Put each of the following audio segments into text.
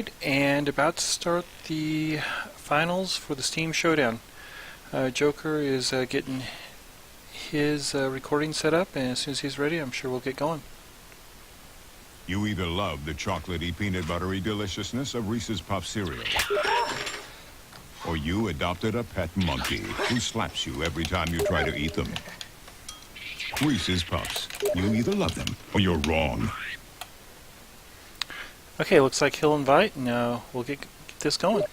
Alright, and about to start the finals for the Steam Showdown. Giocher is getting his recording set up, and as soon as he's ready, I'm sure we'll get going. You either love the chocolatey, peanut buttery deliciousness of Reese's Puff cereal, or you adopted a pet monkey who slaps you every time you try to eat them. Reese's Puffs. You either love them or you're wrong. Okay, looks like he'll invite, and we'll get this going.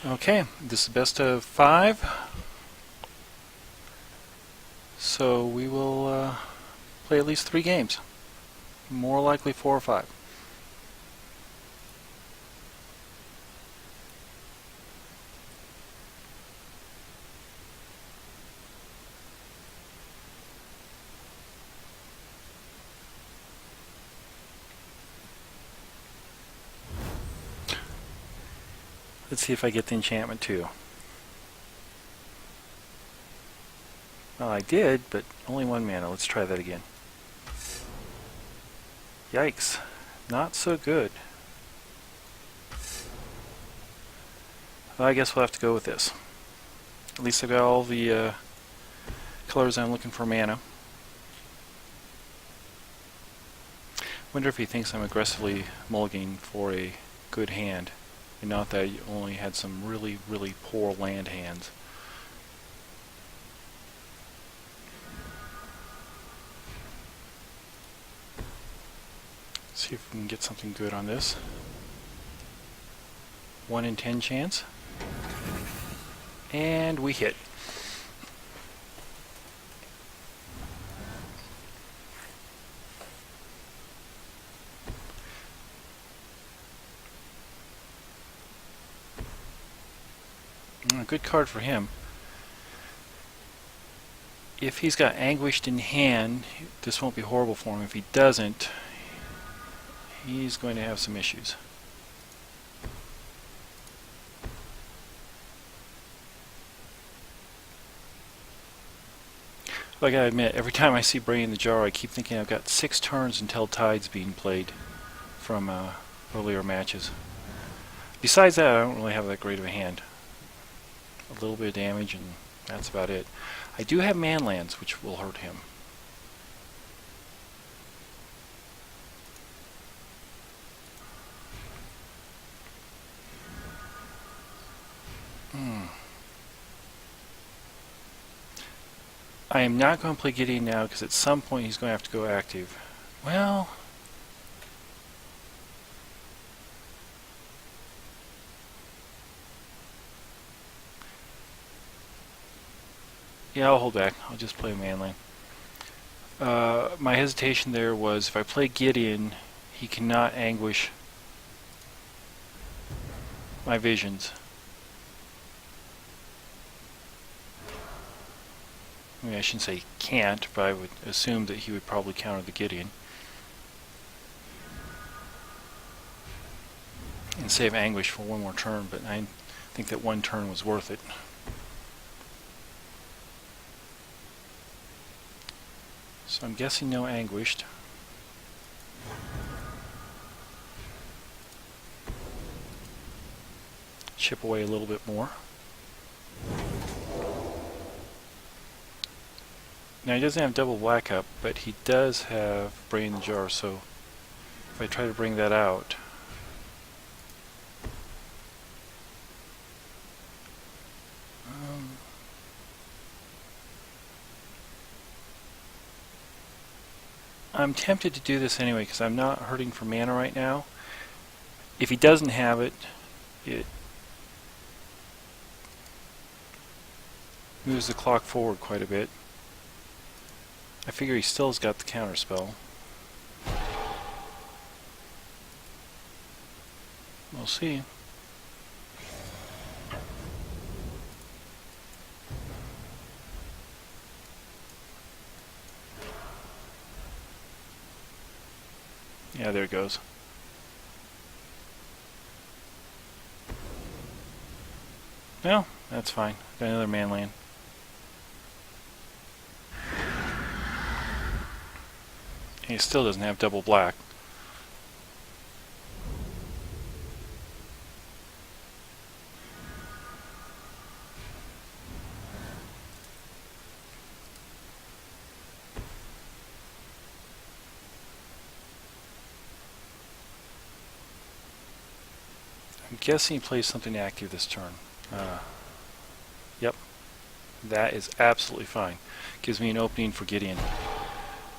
Okay, this is best of 5. So we will play at least 3 games. More likely 4 or 5. Let's see if I get the enchantment too. Well, I did, but only 1 mana. Let's try that again. Yikes. Not so good. Well, I guess we'll have to go with this. At least I've got all the colors I'm looking for mana. Wonder if he thinks I'm aggressively mulliganing for a good hand. And not that I only had some really, really poor land hands. See if we can get something good on this. 1 in 10 chance. And we hit. Good card for him. If he's got Anguished in hand, this won't be horrible for him. If he doesn't, he's going to have some issues. I gotta admit, every time I see Brain in the Jar, I keep thinking I've got 6 turns until Tide's being played from earlier matches. Besides that, I don't really have that great of a hand. A little bit of damage, and that's about it. I do have manlands, which will hurt him. I am not going to play Gideon now, because at some point he's going to have to go active. Well... yeah, I'll hold back. I'll just play a manland. My hesitation there was if I play Gideon, he cannot anguish my visions. I mean, I shouldn't say he can't, but I would assume that he would probably counter the Gideon. And save anguish for 1 more turn, but I think that 1 turn was worth it. So I'm guessing no Anguished. Chip away a little bit more. Now he doesn't have double black up, but he does have Brain in the Jar, so if I try to bring that out, I'm tempted to do this anyway because I'm not hurting for mana right now. If he doesn't have it, it moves the clock forward quite a bit. I figure he still has got the counter spell. see. Yeah, there it goes. Well, that's fine. Got another man land. And he still doesn't have double black. I'm guessing he plays something active this turn. Yep. That is absolutely fine. Gives me an opening for Gideon.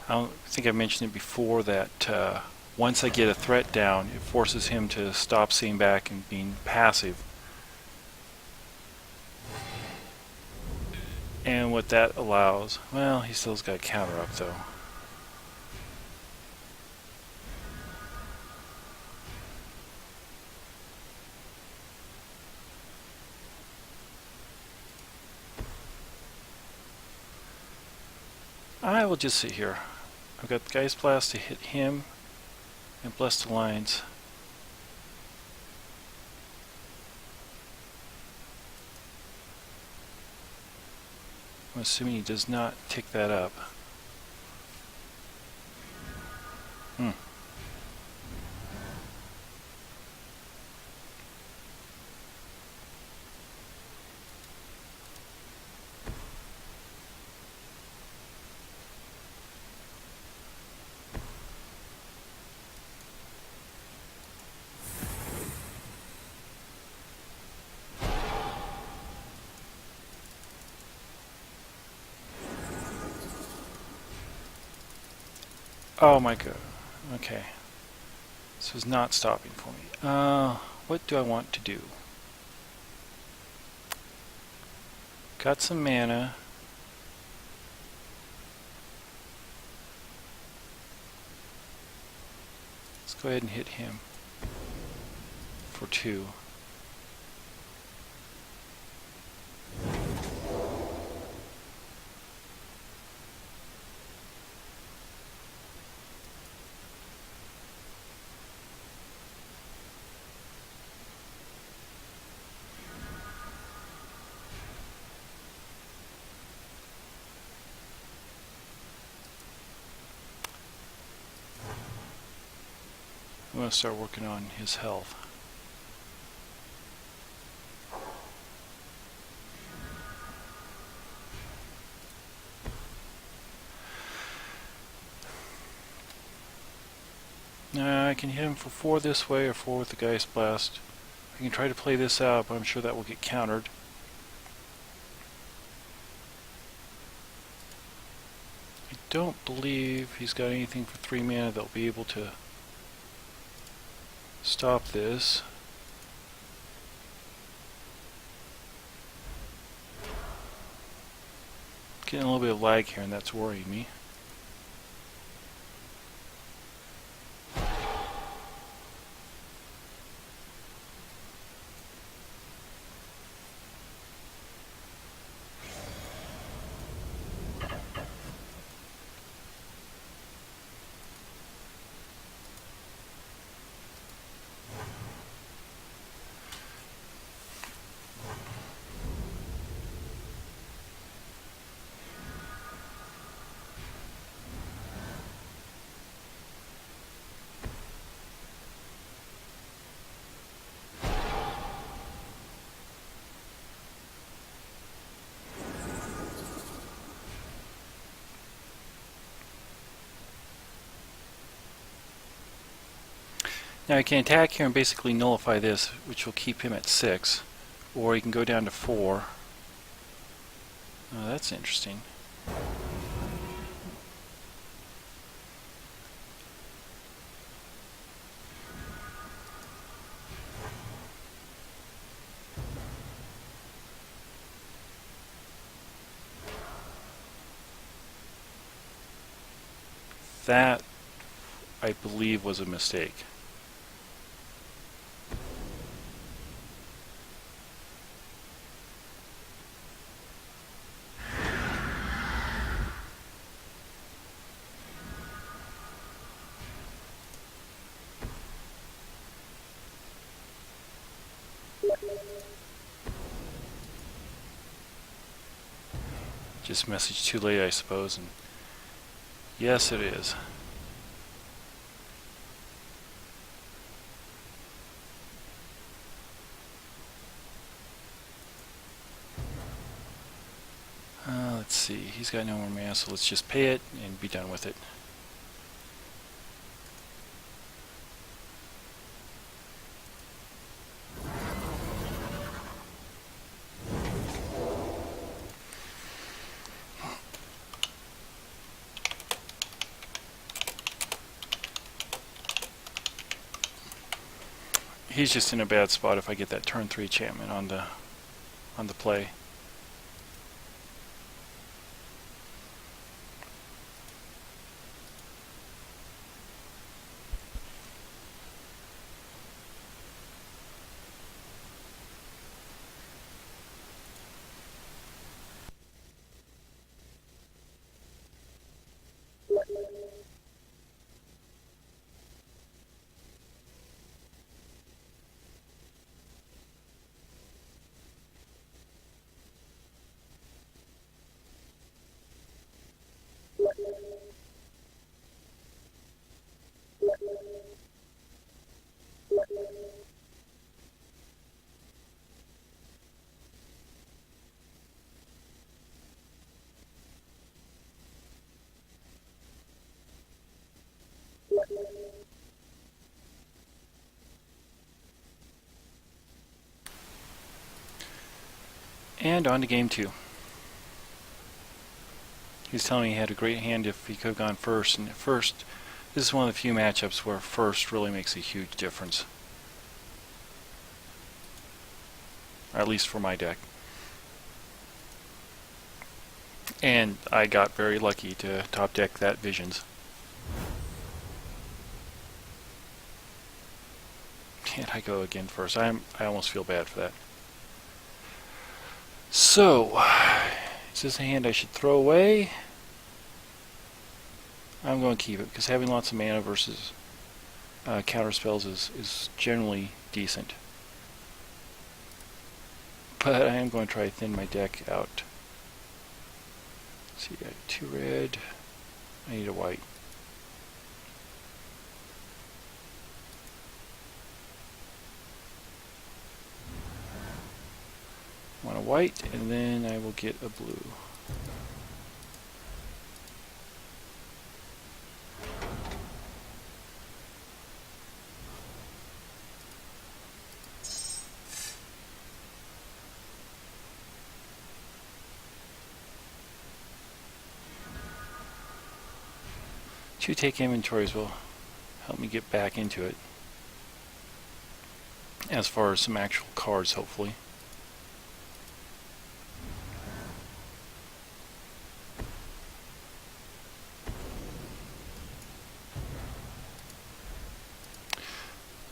I don't think I mentioned it before that once I get a threat down, it forces him to stop sitting back and being passive. And what that allows, well, he still's got a counter up though. I will just sit here. I've got Geist Blast to hit him and Blessed Alliance. I'm assuming he does not tick that up. Oh my god. Okay. This was not stopping for me. What do I want to do? Got some mana. Let's go ahead and hit him for 2. I'm going to start working on his health. I can hit him for 4 this way or 4 with the Geist Blast. I can try to play this out, but I'm sure that will get countered. I don't believe he's got anything for 3 mana that'll be able to stop this. Getting a little bit of lag here, and that's worrying me. Now he can attack here and basically nullify this, which will keep him at 6. Or he can go down to 4. Oh, that's interesting. That, I believe, was a mistake. Just message too late, I suppose. And yes, it is. Let's see. He's got no more mana, so let's just pay it and be done with it. He's just in a bad spot if I get that turn 3 enchantment on the play. And on to game 2. He was telling me he had a great hand if he could have gone first, and at first, this is one of the few matchups where first really makes a huge difference. Or at least for my deck. And I got very lucky to top deck that Visions. And I go again first. I almost feel bad for that. So, is this a hand I should throw away? I'm going to keep it, because having lots of mana versus counter spells is generally decent. But I am going to try to thin my deck out. Let's see, I got 2 red. I need a white. Want a white, and then I will get a blue. Two take inventories will help me get back into it. As far as some actual cards, hopefully.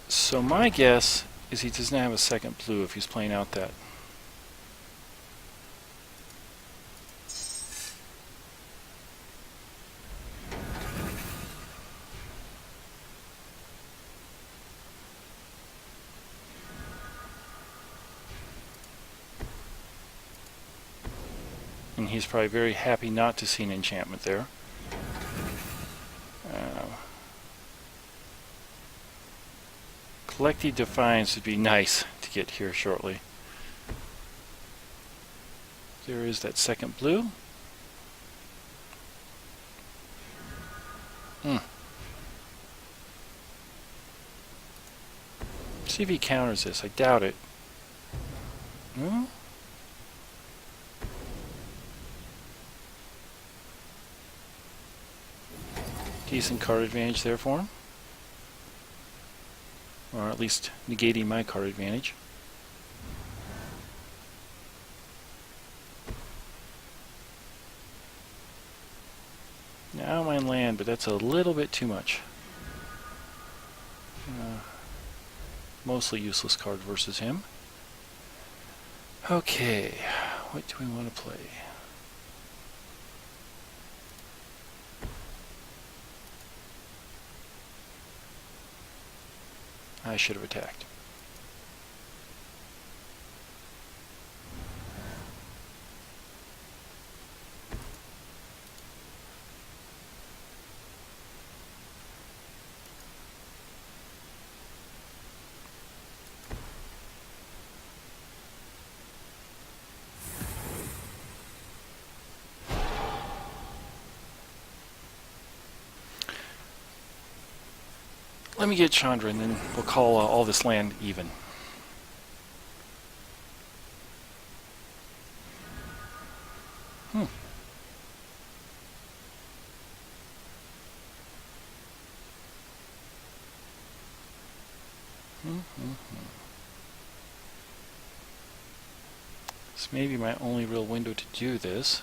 So my guess is he does not have a second blue if he's playing out that. And he's probably very happy not to see an enchantment there. Collective Defiance would be nice to get here shortly. There is that second blue. See if he counters this. I doubt it. No? Decent card advantage there for him. Or at least negating my card advantage. Now I don't mind land, but that's a little bit too much. Mostly useless card versus him. Okay, what do we want to play? I should have attacked. Let me get Chandra, and then we'll call all this land even. Hmm. This may be my only real window to do this.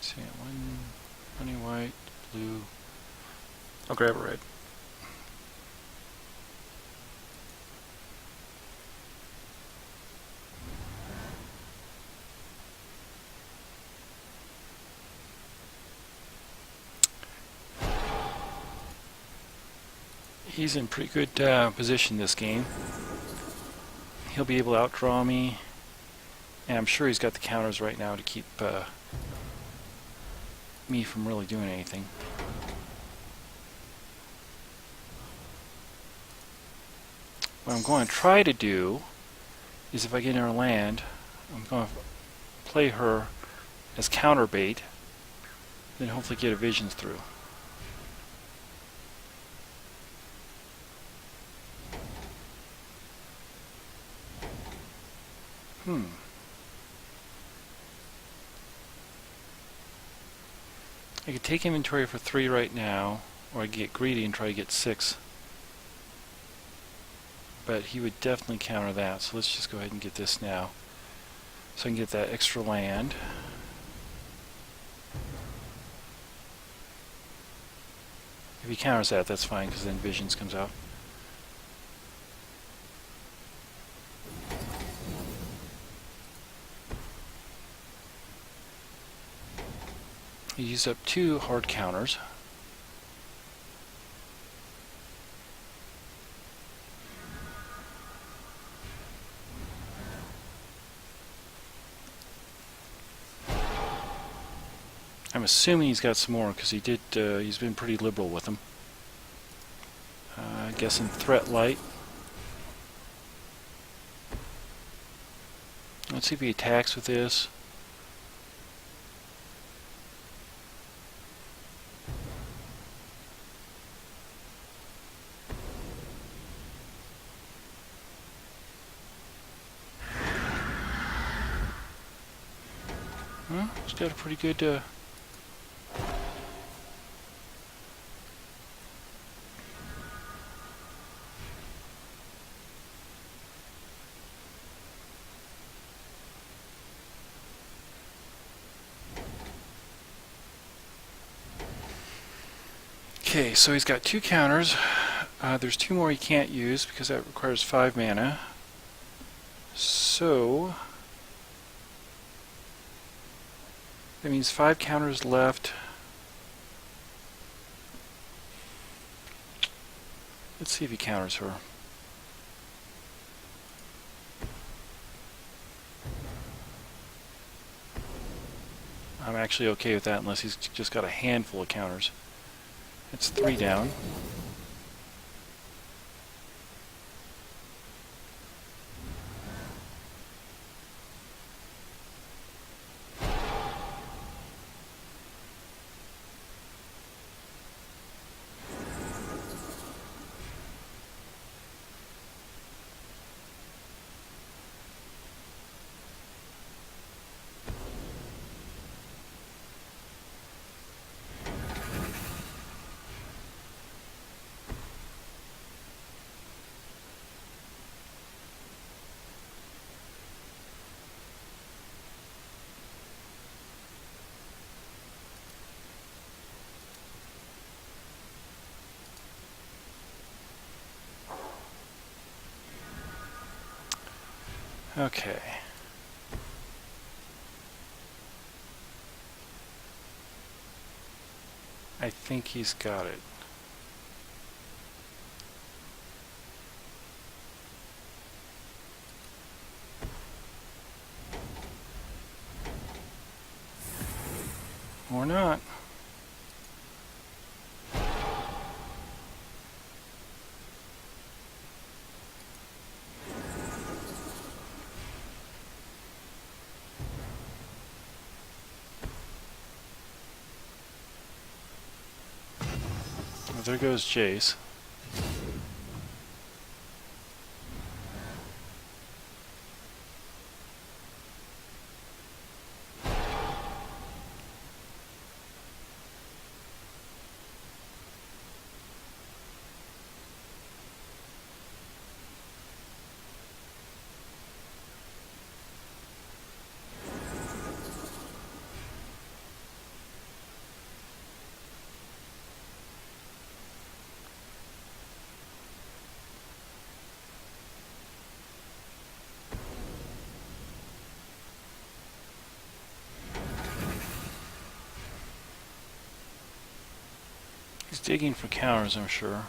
See, one honey white, blue. I'll grab a red. He's in pretty good position this game. He'll be able to outdraw me, and I'm sure he's got the counters right now to keep me from really doing anything. What I'm going to try to do is, if I get in her land, I'm going to play her as counter bait, then hopefully get a visions through. I could take inventory for 3 right now, or I could get greedy and try to get 6. But he would definitely counter that, so let's just go ahead and get this now. So I can get that extra land. If he counters that, that's fine, because then visions comes out. He used up 2 hard counters. I'm assuming he's got some more, because he's been pretty liberal with them. I guess in threat light. Let's see if he attacks with this. Well, he's got a pretty good Okay, so he's got 2 counters. There's 2 more he can't use because that requires 5 mana. So that means 5 counters left. Let's see if he counters her. I'm actually okay with that unless he's just got a handful of counters. It's 3 down. Okay. I think he's got it. Or not. Well, there goes Jace. He's digging for counters, I'm sure.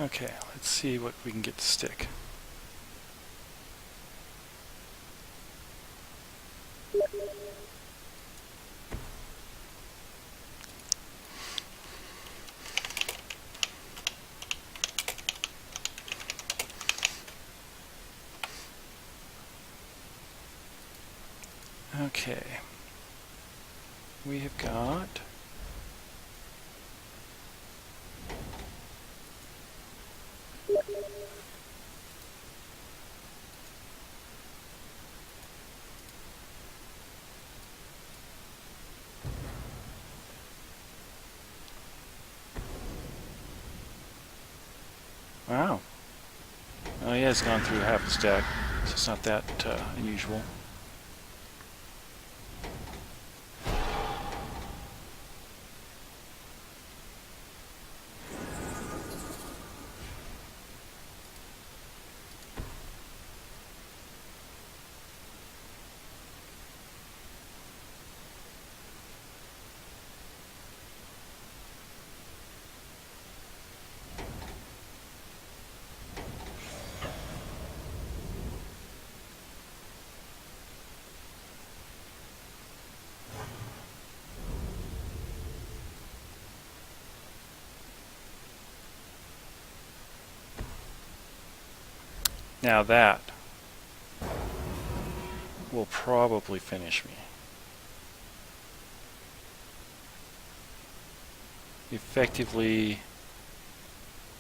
Okay, let's see what we can get to stick. Okay. We have got... Wow. Oh yeah, it's gone through half a stack, so it's not that unusual. Now that will probably finish me. Effectively,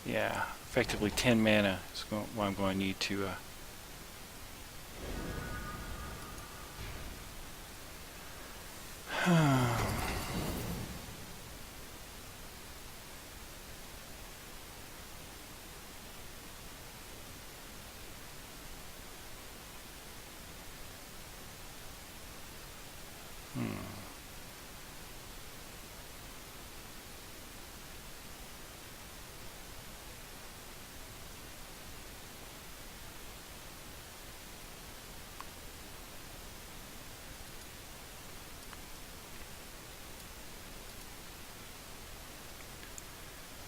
yeah, effectively 10 mana is what I'm going to need to...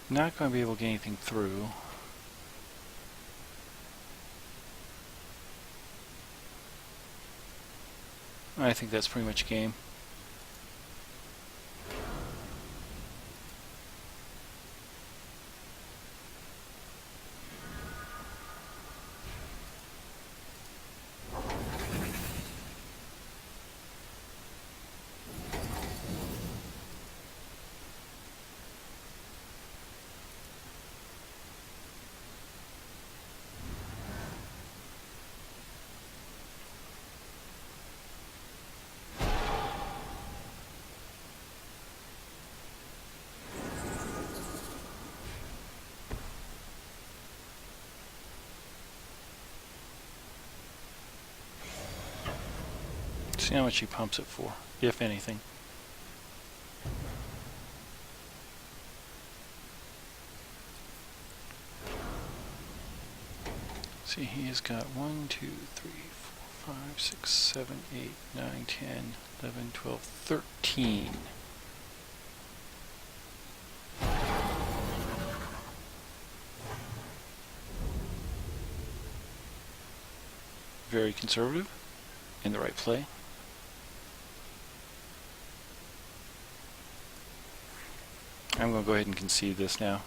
Not going to be able to get anything through. I think that's pretty much game. See how much he pumps it for, if anything. See, he has got 1, 2, 3, 4, 5, 6, 7, 8, 9, 10, 11, 12, 13. Very conservative, in the right play. I'm going to go ahead and concede this now.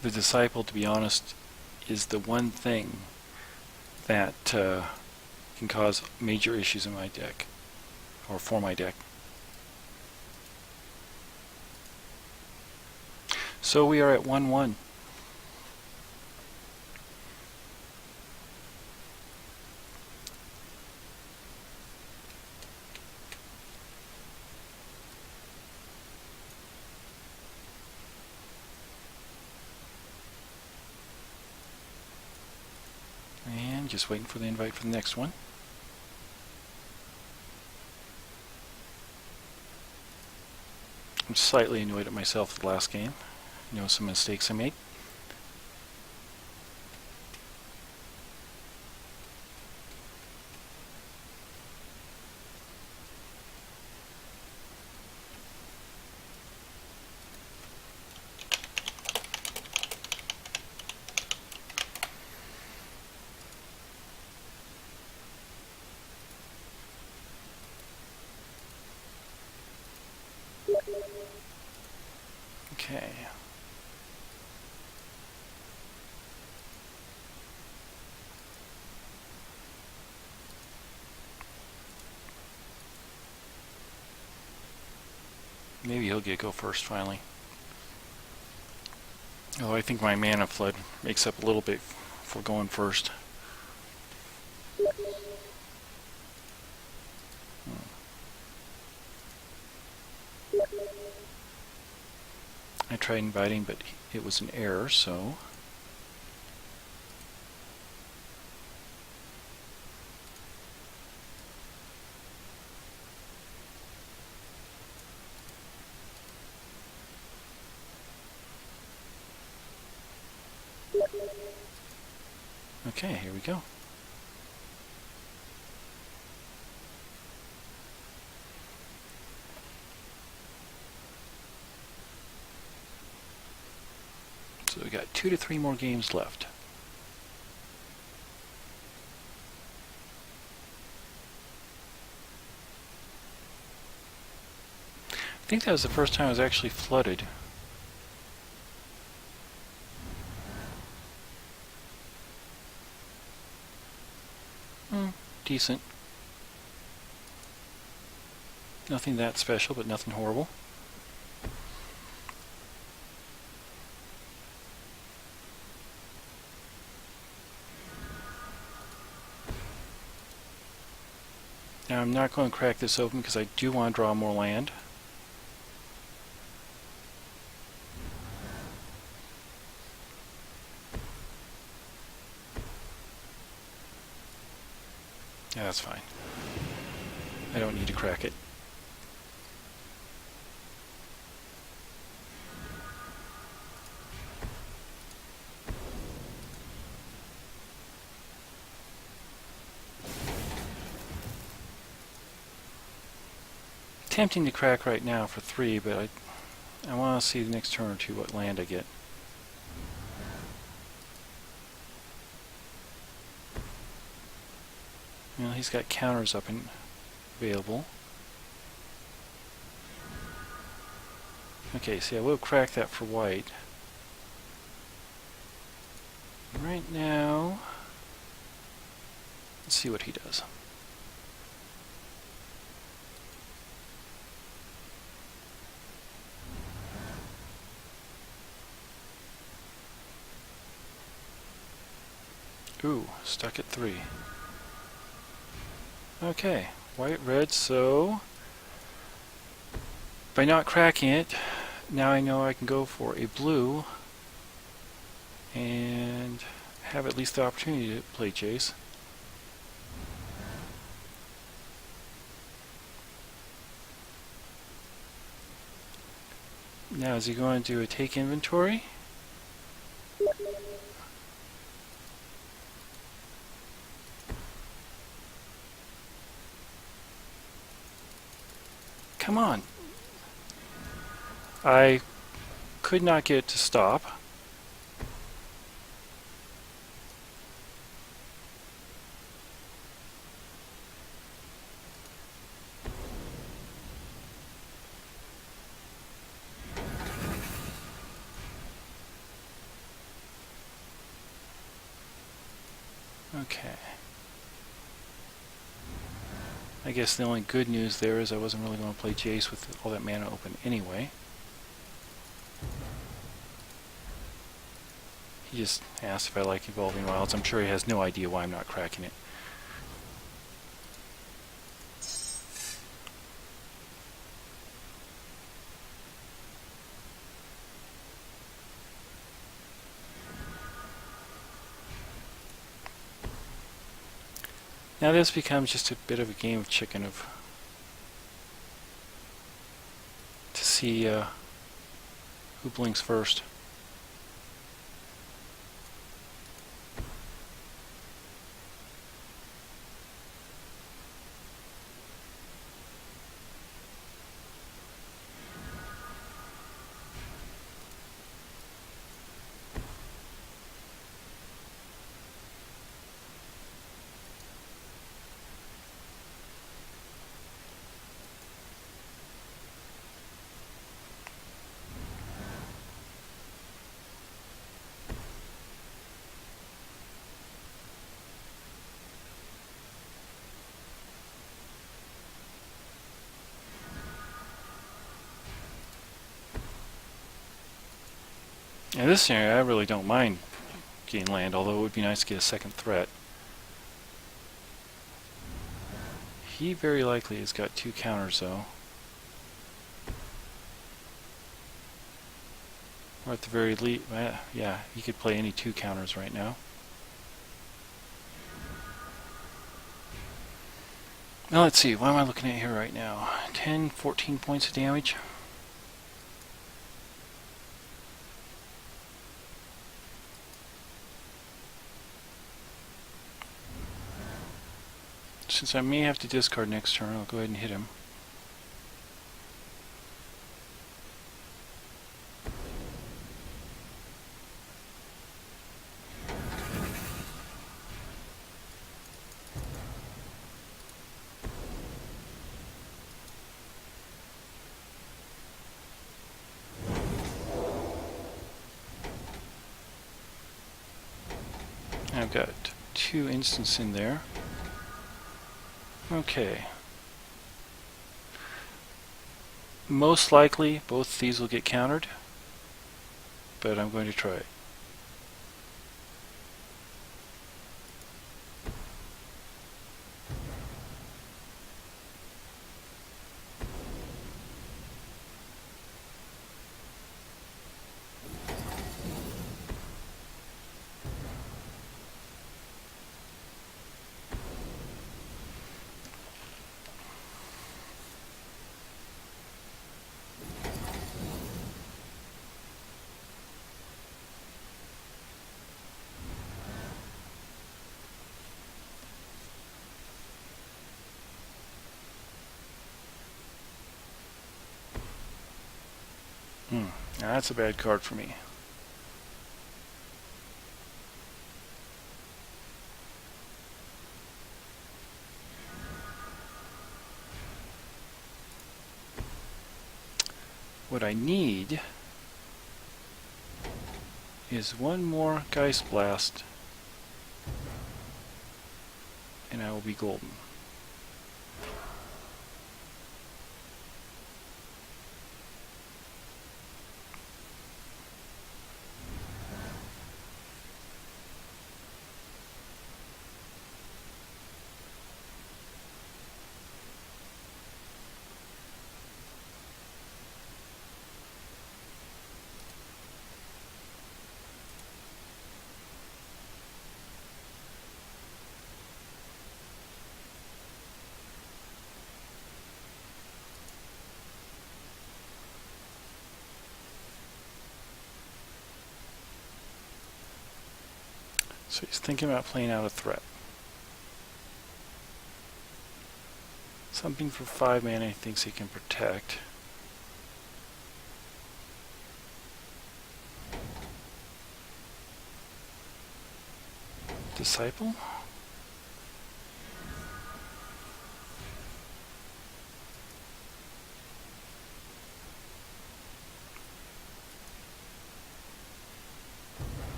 The Disciple, to be honest, is the one thing that can cause major issues in my deck, or for my deck. So we are at 1-1. And just waiting for the invite for the next one. I'm slightly annoyed at myself the last game. You know, some mistakes I made. Okay. Maybe he'll go first finally. Although I think my mana flood makes up a little bit for going first. I tried inviting, but it was an error, so... Okay, here we go. So we got 2 to 3 more games left. I think that was the first time I was actually flooded. Decent. Nothing that special, but nothing horrible. Now I'm not going to crack this open because I do want to draw more land. Yeah, that's fine. I don't need to crack it. Tempting to crack right now for 3, but I want to see the next turn or two what land I get. You know, he's got counters up and available. Okay, see, I will crack that for white. Right now, let's see what he does. Ooh, stuck at 3. Okay, white, red, so by not cracking it, now I know I can go for a blue and have at least the opportunity to play chase. Now is he going to do a take inventory? Come on. I could not get it to stop. Okay. I guess the only good news there is I wasn't really going to play Jace with all that mana open anyway. He just asked if I like Evolving Wilds. I'm sure he has no idea why I'm not cracking it. Now this becomes just a bit of a game of chicken to see who blinks first. In this scenario, I really don't mind getting land, although it would be nice to get a second threat. He very likely has got 2 counters, though. Or at the very least, yeah, he could play any 2 counters right now. Now let's see, what am I looking at here right now? 10, 14 points of damage. Since I may have to discard next turn, I'll go ahead and hit him. I've got 2 instants in there. Okay. Most likely, both these will get countered, but I'm going to try it. Now that's a bad card for me. What I need is one more Geist Blast, and I will be golden. So he's thinking about playing out a threat. Something for 5 mana he thinks he can protect. Disciple?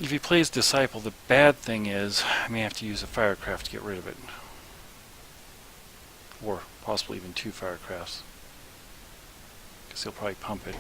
If he plays Disciple, the bad thing is I may have to use a Firecraft to get rid of it. Or possibly even 2 Firecrafts. Because he'll probably pump it.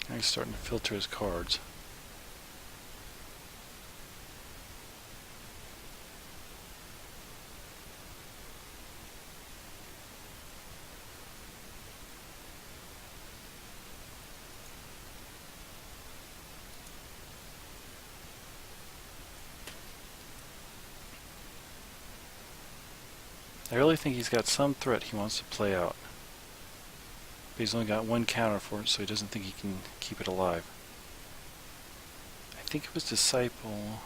Now he's starting to filter his cards. I really think he's got some threat he wants to play out. But he's only got 1 counter for it, so he doesn't think he can keep it alive. I think it was Disciple.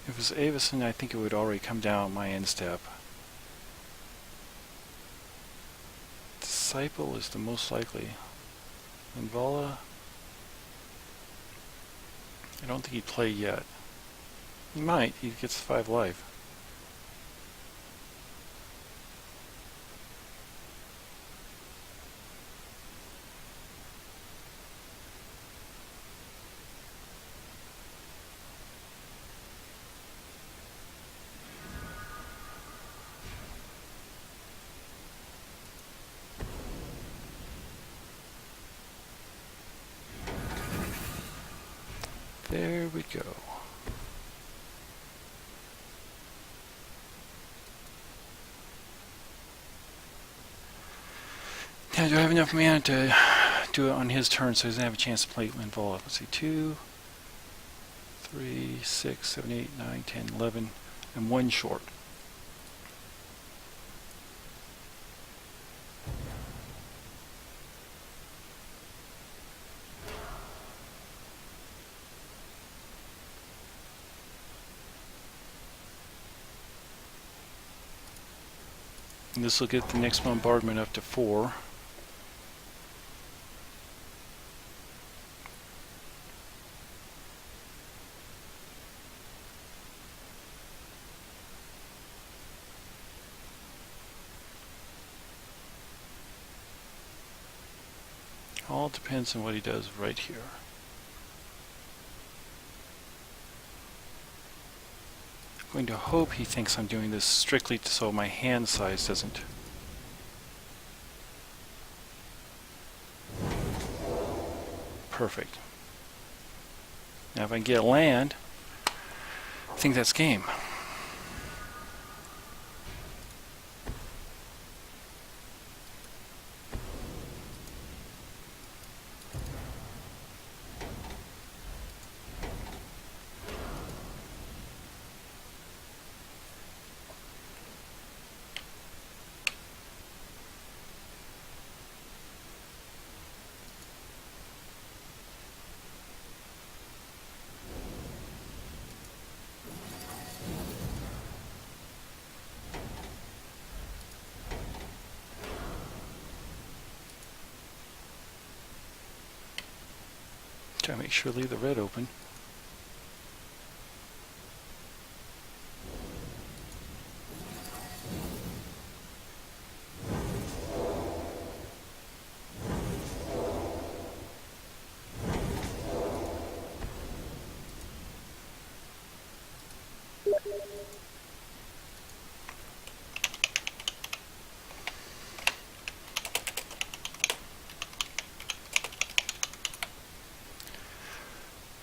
If it was Avison, I think it would already come down my end step. Disciple is the most likely. Linvala, I don't think he'd play yet. He might, he gets 5 life. There we go. Now, do I have enough mana to do it on his turn so he doesn't have a chance to play Linvala? Let's see, 2, 3, 6, 7, 8, 9, 10, 11, and 1 short. And this will get the next bombardment up to 4. All depends on what he does right here. I'm going to hope he thinks I'm doing this strictly so my hand size doesn't. Perfect. Now if I can get land, I think that's game. Try to make sure to leave the red open.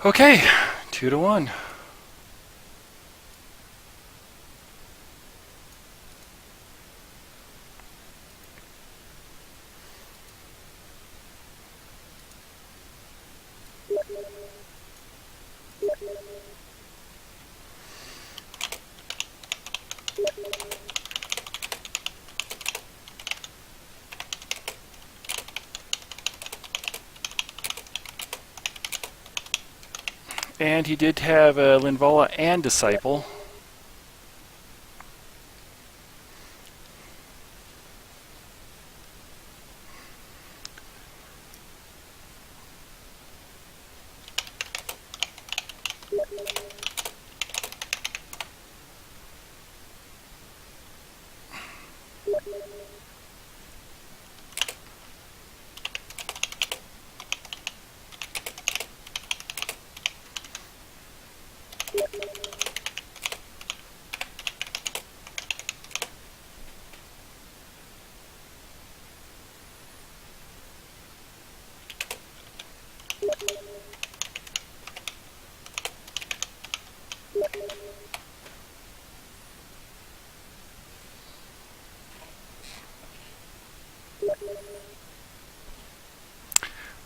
Okay, 2-1. And he did have Linvala and Disciple.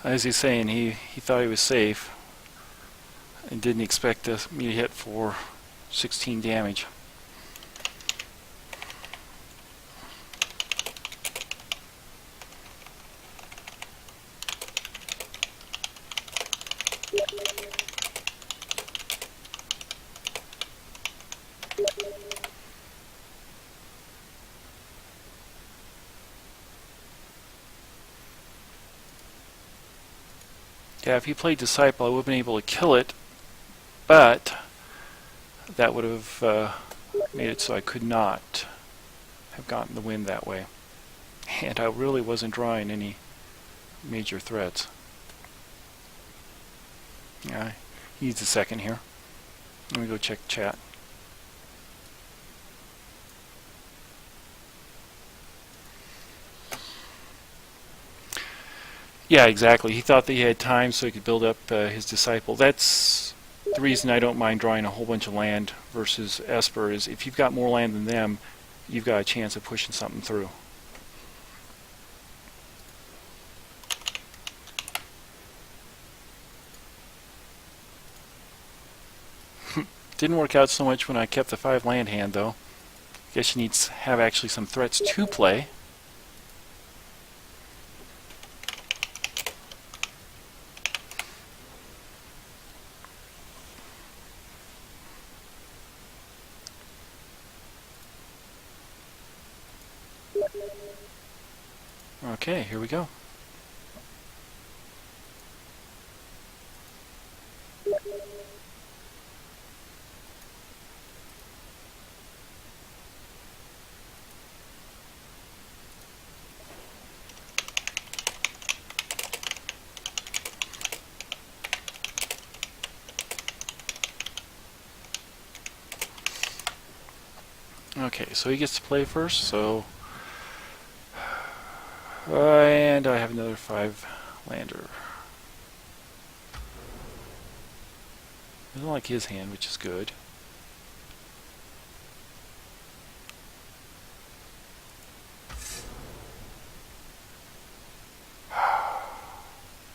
As he's saying, he thought he was safe and didn't expect me to hit for 16 damage. Yeah, if he played Disciple, I would have been able to kill it, but that would have made it so I could not have gotten the win that way. And I really wasn't drawing any major threats. Yeah, he needs a second here. Let me go check chat. Yeah, exactly. He thought that he had time so he could build up his Disciple. That's the reason I don't mind drawing a whole bunch of land versus Esper, is if you've got more land than them, you've got a chance of pushing something through. Didn't work out so much when I kept the 5 land hand, though. Guess you need to have actually some threats to play. Okay, here we go. Okay, so he gets to play first, so... and I have another 5 lander. Doesn't like his hand, which is good.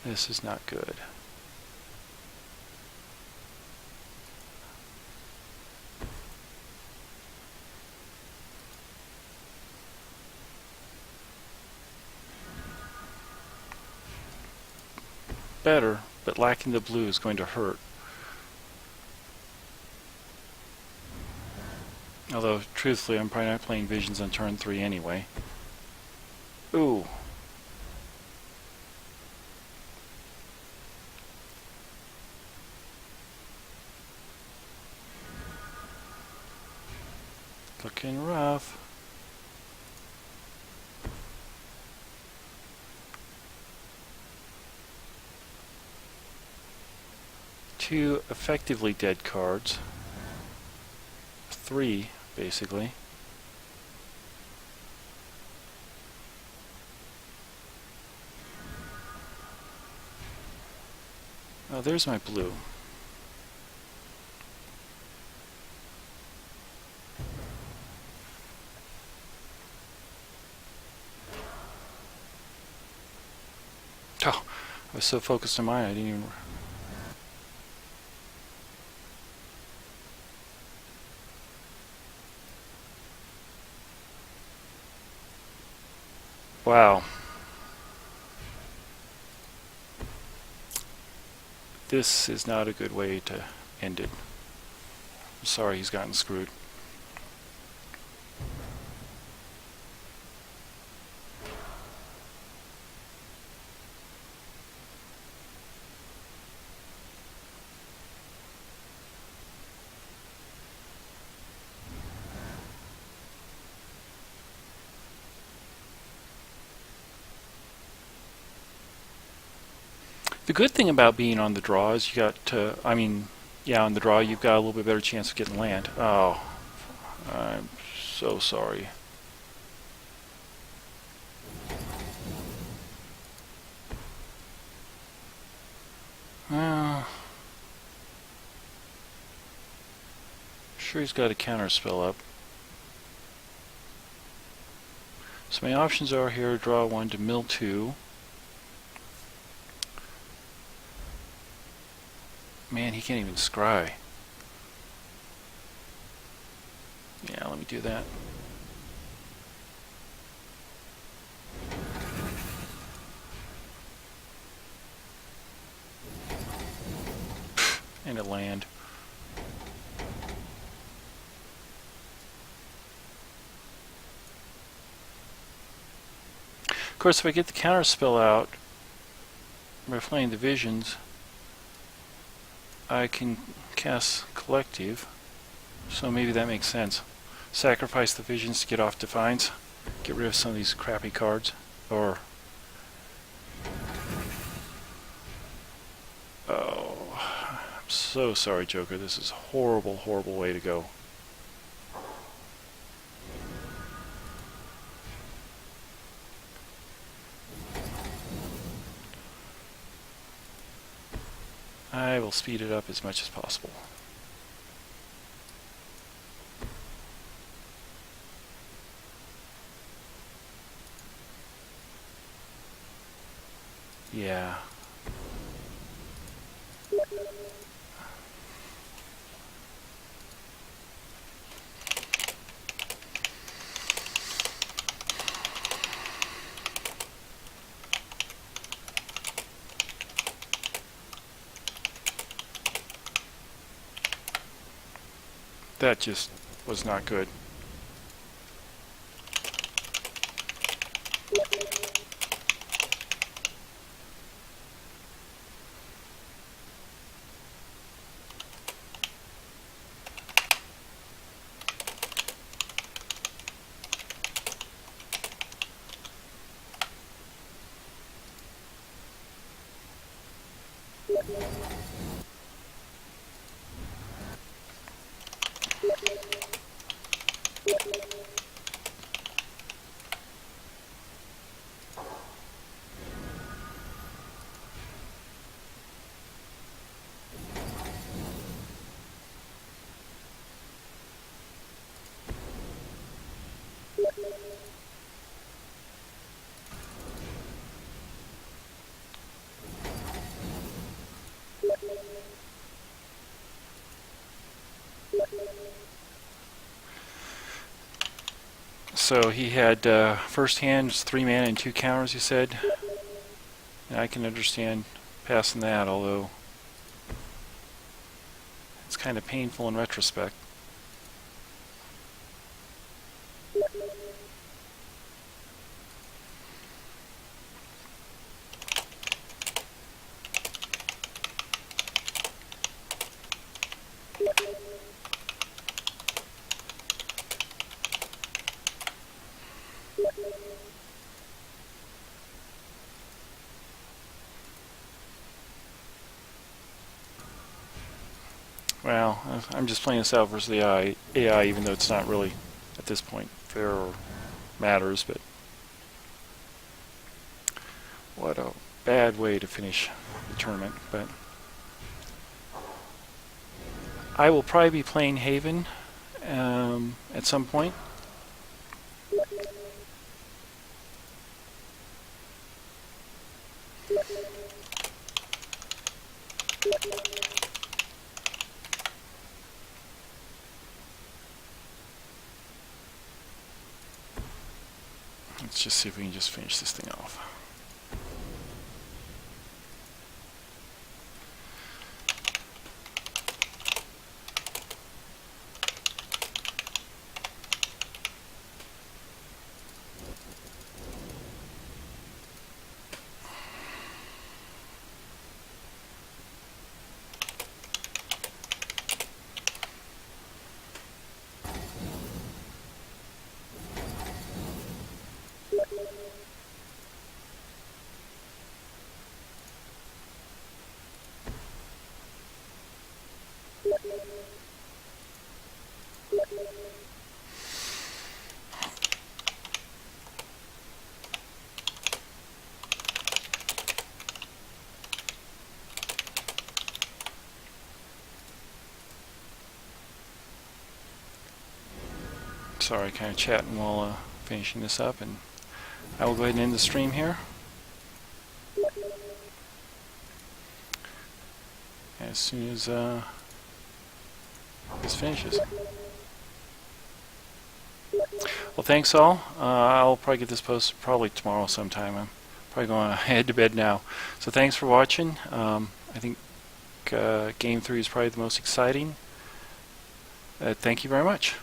This is not good. Better, but lacking the blue is going to hurt. Although, truthfully, I'm probably not playing Visions on turn 3 anyway. Ooh. Looking rough. Two effectively dead cards. Three, basically. Oh, there's my blue. Oh, I was so focused on mine, I didn't even... Wow. This is not a good way to end it. I'm sorry he's gotten screwed. The good thing about being on the draw is you got to, on the draw you've got a little bit better chance of getting land. Oh, I'm so sorry. Sure he's got a counter spell up. So my options are here, draw 1 to mill 2. Man, he can't even scry. Yeah, let me do that. And a land. Of course, if I get the counter spell out by playing the visions, I can cast Collective, so maybe that makes sense. Sacrifice the visions to get off Defiance, get rid of some of these crappy cards, or... Oh, I'm so sorry, Joker, this is a horrible, horrible way to go. I will speed it up as much as possible. Yeah. That just was not good. So he had first hand 3 mana and 2 counters, he said. And I can understand passing that, although it's kind of painful in retrospect. Well, I'm just playing this out versus the AI, even though it's not really, at this point, fair or matters, but what a bad way to finish the tournament. But I will probably be playing Haven at some point. Let's just see if we can just finish this thing off. Sorry, kind of chatting while finishing this up, and I will go ahead and end the stream here. As soon as this finishes. Well, thanks all. I'll probably get this posted probably tomorrow sometime. I'm probably going to head to bed now. So thanks for watching. I think Game 3 is probably the most exciting. Thank you very much.